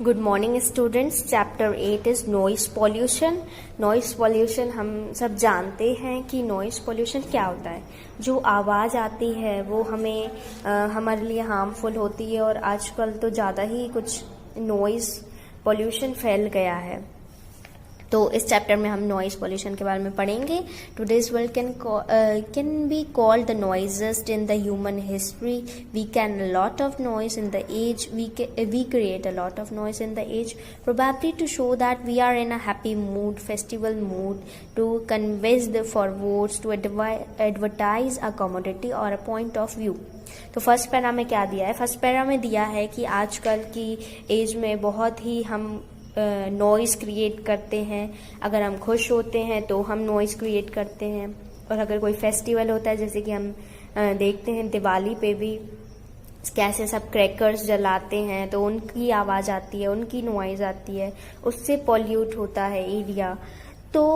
Good morning students. Chapter 8 is noise pollution. Noise pollution हम सब जानते हैं कि नॉइस पॉल्यूशन क्या होता है। जो आवाज़ आती है वो हमें हमारे लिए हार्मफुल होती है और आजकल तो ज़्यादा ही कुछ नॉइस पॉल्यूशन फैल गया है। तो इस चैप्टर में हम नॉइस पॉल्यूशन के बारे में पढ़ेंगे। Today's world can be called the noisiest in the human history. We can lot of noise in the age we create a lot of noise in the age probably to show that we are in a happy mood, festival mood, to convey the forwards, to advertise a commodity or a point of view। तो first para में क्या दिया है? First para में दिया है कि आजकल की एज में बहुत ही हम नॉइस क्रिएट करते हैं। अगर हम खुश होते हैं तो हम नॉइस क्रिएट करते हैं, और अगर कोई फेस्टिवल होता है, जैसे कि हम देखते हैं दिवाली पे भी कैसे सब क्रैकर्स जलाते हैं तो उनकी आवाज़ आती है, उनकी नॉइज़ आती है, उससे पॉल्यूट होता है एरिया। तो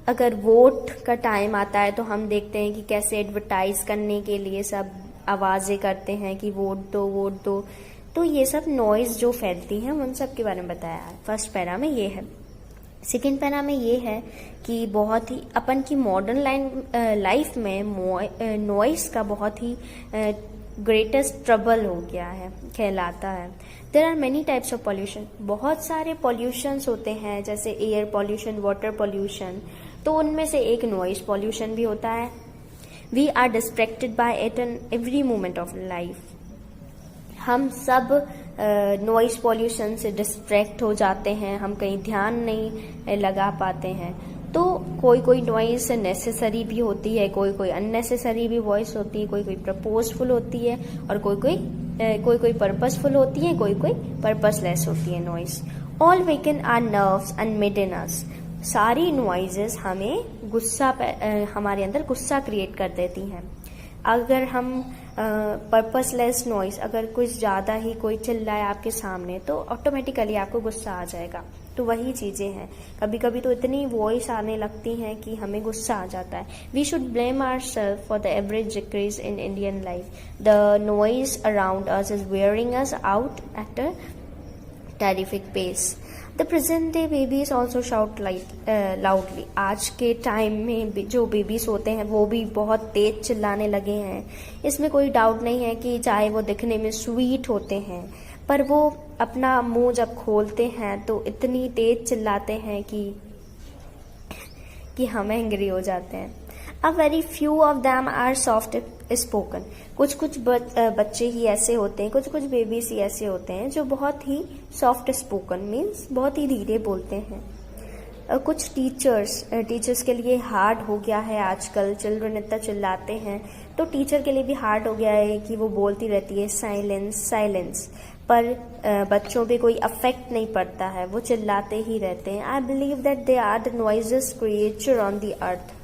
अगर वोट का टाइम आता है तो हम देखते हैं कि कैसे एडवर्टाइज करने के लिए सब आवाज़ें करते हैं कि वोट दो वोट दो। तो ये सब नॉइज़ जो फैलती हैं उन सब के बारे में बताया है। फर्स्ट पैरा में ये है। सेकेंड पैरा में ये है कि बहुत ही अपन की मॉडर्न लाइफ में नॉइज़ का बहुत ही ग्रेटेस्ट ट्रबल हो गया है, कहलाता है। There are many types of pollution. बहुत सारे पॉल्यूशंस होते हैं, जैसे एयर पॉल्यूशन, वाटर पॉल्यूशन। तो उनमें से एक नॉइज़ पॉल्यूशन भी होता है। We are distracted by it in every moment of life. हम सब नॉइस पॉल्यूशन से डिस्ट्रैक्ट हो जाते हैं, हम कहीं ध्यान नहीं लगा पाते हैं। तो कोई कोई नॉइस नेसेसरी भी होती है, कोई कोई अननेसेसरी भी वॉइस होती है, कोई कोई प्रपोजफुल होती है और कोई कोई पर्पसफुल होती है, कोई कोई पर्पसलेस होती है noise. All weaken are nerves and made in us. सारी नॉइजेस हमें हमारे अंदर गुस्सा क्रिएट कर देती हैं। अगर हम पर्पसलेस नॉइस, अगर कुछ ज़्यादा ही कोई चिल्लाए आपके सामने तो ऑटोमेटिकली आपको गुस्सा आ जाएगा। तो वही चीज़ें हैं, कभी कभी तो इतनी वॉइस आने लगती हैं कि हमें गुस्सा आ जाता है। We should blame our self for the average decrease in Indian life. The noise around us is wearing us out at a terrific pace. The present day babies also shout loudly. आज के time में जो babies होते हैं वो भी बहुत तेज चिल्लाने लगे हैं। इसमें कोई डाउट नहीं है कि चाहे वो दिखने में स्वीट होते हैं, पर वो अपना मुंह जब खोलते हैं तो इतनी तेज चिल्लाते हैं कि हम एंग्री हो जाते हैं। A very few of them are soft spoken। कुछ बच्चे ही ऐसे होते हैं, कुछ बेबीज ही ऐसे होते हैं जो बहुत ही सॉफ्ट स्पोकन मीन्स बहुत ही धीरे बोलते हैं। कुछ टीचर्स के लिए हार्ड हो गया है आजकल। चिल्ड्रन इतना चिल्लाते हैं तो टीचर के लिए भी हार्ड हो गया है कि वो बोलती रहती है साइलेंस, पर बच्चों पे कोई अफेक्ट नहीं पड़ता है, वो चिल्लाते ही रहते हैं। I believe that they are the noisiest creature on the earth.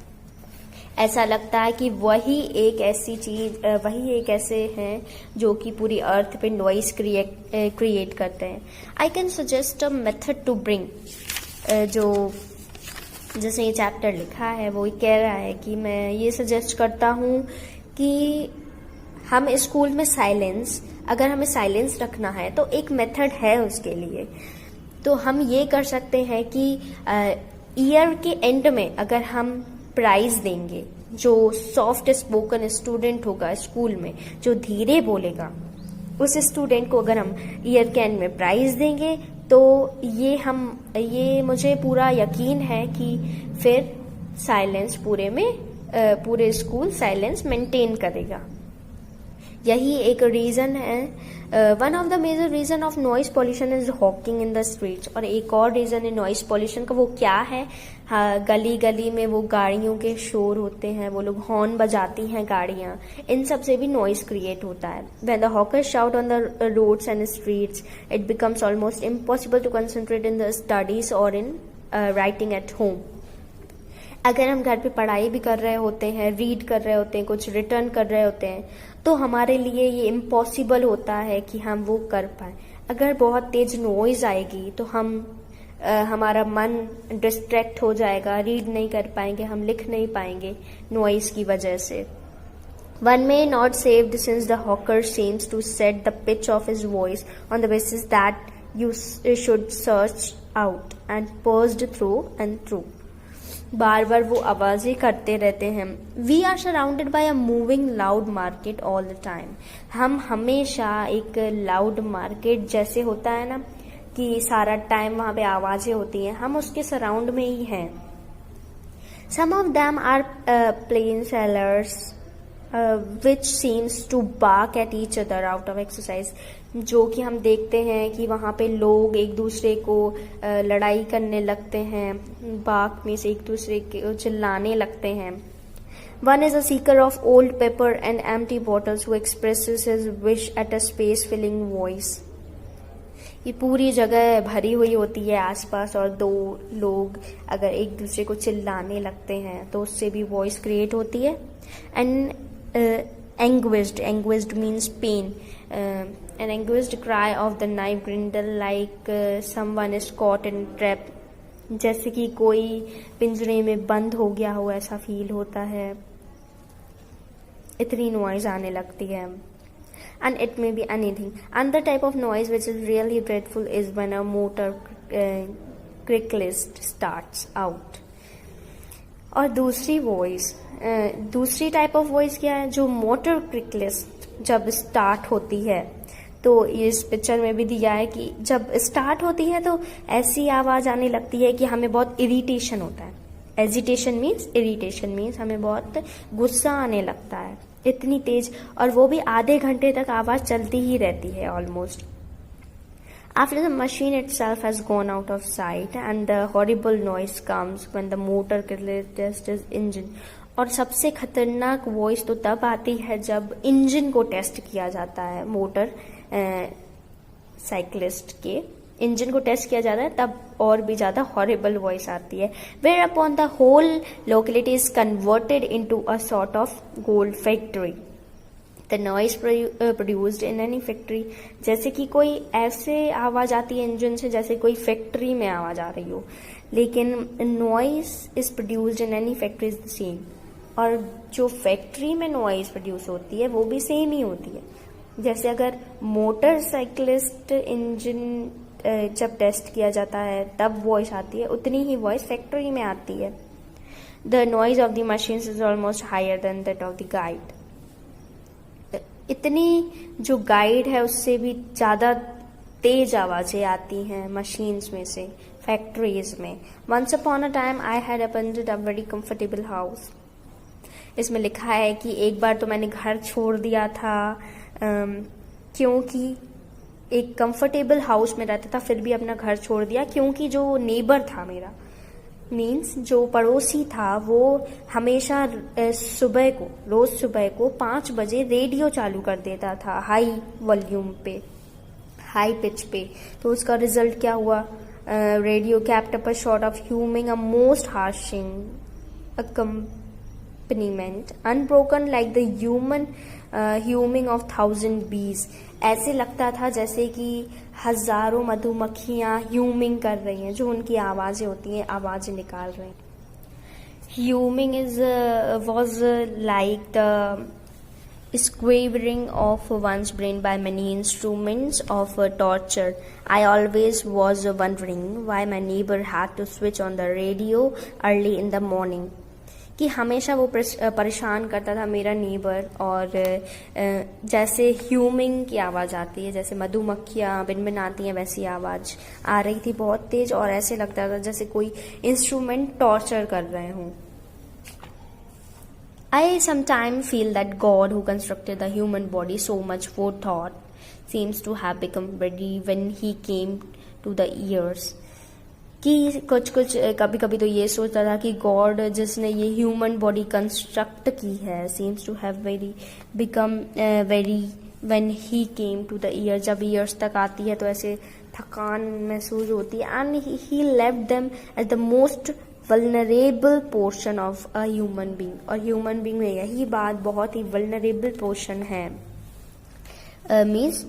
ऐसा लगता है कि वही एक ऐसे हैं जो कि पूरी अर्थ पे नॉइस क्रिएट करते हैं। I can suggest a method to bring. जो जैसे ये चैप्टर लिखा है वो कह रहा है कि मैं ये सजेस्ट करता हूँ कि हम स्कूल में अगर हमें साइलेंस रखना है तो एक मेथड है उसके लिए। तो हम ये कर सकते हैं कि ईयर के एंड में अगर हम प्राइज देंगे, जो सॉफ्ट स्पोकन स्टूडेंट होगा स्कूल में, जो धीरे बोलेगा, उस स्टूडेंट को अगर हम ईयर के एंड में प्राइज देंगे तो ये मुझे पूरा यकीन है कि फिर साइलेंस पूरे स्कूल साइलेंस मेंटेन करेगा। यही एक रीज़न है। One of the major reason of noise pollution is hawking in the streets. और एक और रीज़न है नॉइस पॉल्यूशन का, वो क्या है? गली गली में वो गाड़ियों के शोर होते हैं, वो लोग हॉर्न बजाती हैं गाड़ियाँ, इन सब से भी नॉइस क्रिएट होता है। When the hawkers shout on the roads and streets it becomes almost impossible to concentrate in the studies और इन राइटिंग एट होम। अगर हम घर पे पढ़ाई भी कर रहे होते हैं, रीड कर रहे होते हैं, कुछ रिटर्न कर रहे होते हैं, तो हमारे लिए ये इम्पॉसिबल होता है कि हम वो कर पाए। अगर बहुत तेज नॉइज आएगी तो हमारा मन डिस्ट्रैक्ट हो जाएगा, रीड नहीं कर पाएंगे, हम लिख नहीं पाएंगे नॉइज की वजह से। One may not saved since the hawker seems to set the pitch of his voice on the basis that you should search out and pursed through and through. बार बार वो आवाज़ें करते रहते हैं. We are surrounded by a moving loud market all the time. हम हमेशा एक loud market जैसे होता है ना कि सारा टाइम वहाँ पे आवाज़ें होती हैं, हम उसके सराउंड में ही हैं. Some of them are plain sellers which seems to bark at each other out of exercise. जो कि हम देखते हैं कि वहाँ पे लोग एक दूसरे को लड़ाई करने लगते हैं, बाक में से एक दूसरे को चिल्लाने लगते हैं. One is a seeker of old paper and empty bottles who expresses his wish at a space filling voice. ये पूरी जगह भरी हुई होती है आसपास, और दो लोग अगर एक दूसरे को चिल्लाने लगते हैं तो उससे भी वॉइस क्रिएट होती है. And anguished means pain. An anguished cry of the knife grindle like someone is caught in trap. जैसे कि कोई पिंजरे में बंद हो गया हो ऐसा फील होता है, इतनी नॉइज आने लगती है. And it may be anything. Another type of noise which is really dreadful is when a motor clicklist starts out. और दूसरी टाइप ऑफ वॉइस क्या है, जो मोटर क्रिकलिस्ट जब स्टार्ट होती है. तो इस पिक्चर में भी दिया है कि जब स्टार्ट होती है तो ऐसी आवाज़ आने लगती है कि हमें बहुत इरिटेशन होता है. एजिटेशन मीन्स इरिटेशन मीन्स हमें बहुत गुस्सा आने लगता है, इतनी तेज, और वो भी आधे घंटे तक आवाज़ चलती ही रहती है almost. After the machine itself has gone out of sight and the horrible noise comes when the motor tests its engine. और सबसे खतरनाक वॉइस तो तब आती है जब इंजन को टेस्ट किया जाता है. मोटर साइकिलिस्ट के इंजन को टेस्ट किया जाता है तब और भी ज़्यादा हॉरिबल वॉइस आती है. Whereupon the whole locality is converted into a sort of gold factory. The noise produced in any factory. जैसे कि कोई ऐसे आवाज़ आती है इंजन से जैसे कोई फैक्ट्री में आवाज़ आ रही हो, लेकिन noise is produced in any factory is the same. और जो फैक्ट्री में नॉइज प्रोड्यूस होती है वो भी सेम ही होती है. जैसे अगर मोटरसाइकिलिस्ट इंजन जब टेस्ट किया जाता है तब वॉइस आती है, उतनी ही वॉइस फैक्ट्री में आती है. The noise of the machines is almost higher than that of the guide. इतनी जो गाइड है उससे भी ज़्यादा तेज आवाज़ें आती हैं मशीन्स में से, फैक्ट्रीज में. Once upon a time I had abandoned a very comfortable house. इसमें लिखा है कि एक बार तो मैंने घर छोड़ दिया था क्योंकि एक कंफर्टेबल हाउस में रहता था, फिर भी अपना घर छोड़ दिया क्योंकि जो नेबर था मेरा, मीन्स जो पड़ोसी था, वो हमेशा रोज सुबह को 5 बजे रेडियो चालू कर देता था हाई वॉल्यूम पे, हाई पिच पे. तो उसका रिजल्ट क्या हुआ, radio kept up a sort of humming a most harshing accompaniment unbroken like the humming of 1000 bees. ऐसे लगता था जैसे कि हजारों मधुमक्खियां ह्यूमिंग कर रही हैं, जो उनकी आवाज़ें होती हैं आवाज़ें निकाल रही हैं. Humming was like the squabbling of one's brain by many instruments of torture. I always was wondering why my neighbor had to switch on the radio early in the morning. कि हमेशा वो परेशान करता था मेरा नेबर, और जैसे humming की आवाज़ आती है, जैसे मधुमक्खियाँ बिनबिनाती हैं वैसी आवाज़ आ रही थी बहुत तेज, और ऐसे लगता था जैसे कोई इंस्ट्रूमेंट टॉर्चर कर रहे हों. I sometimes feel that God who constructed the human body so much forethought seems to have become ready when he came to the ears. कि कुछ कभी कभी तो ये सोचता था कि गॉड जिसने ये ह्यूमन बॉडी कंस्ट्रक्ट की है seems to have become very when he came to the ear. जब ईयर्स तक आती है तो ऐसे थकान महसूस होती है. And he left them as the most vulnerable portion of a human being. और ह्यूमन बींग में यही बात बहुत ही vulnerable पोर्शन है, मीन्स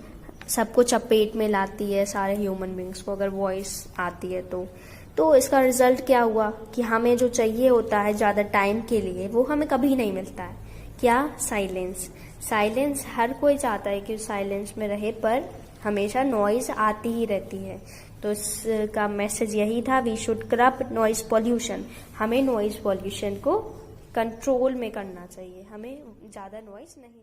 सबको चपेट में लाती है सारे ह्यूमन बींग्स को अगर वॉइस आती है तो इसका रिजल्ट क्या हुआ कि हमें जो चाहिए होता है ज़्यादा टाइम के लिए वो हमें कभी नहीं मिलता है. क्या? साइलेंस. हर कोई चाहता है कि साइलेंस में रहे, पर हमेशा नॉइज़ आती ही रहती है। तो इसका मैसेज यही था, वी शुड कर्ब नॉइज़ पॉल्यूशन। हमें नॉइज़ पॉल्यूशन को कंट्रोल में करना चाहिए, हमें ज़्यादा नॉइज़ नहीं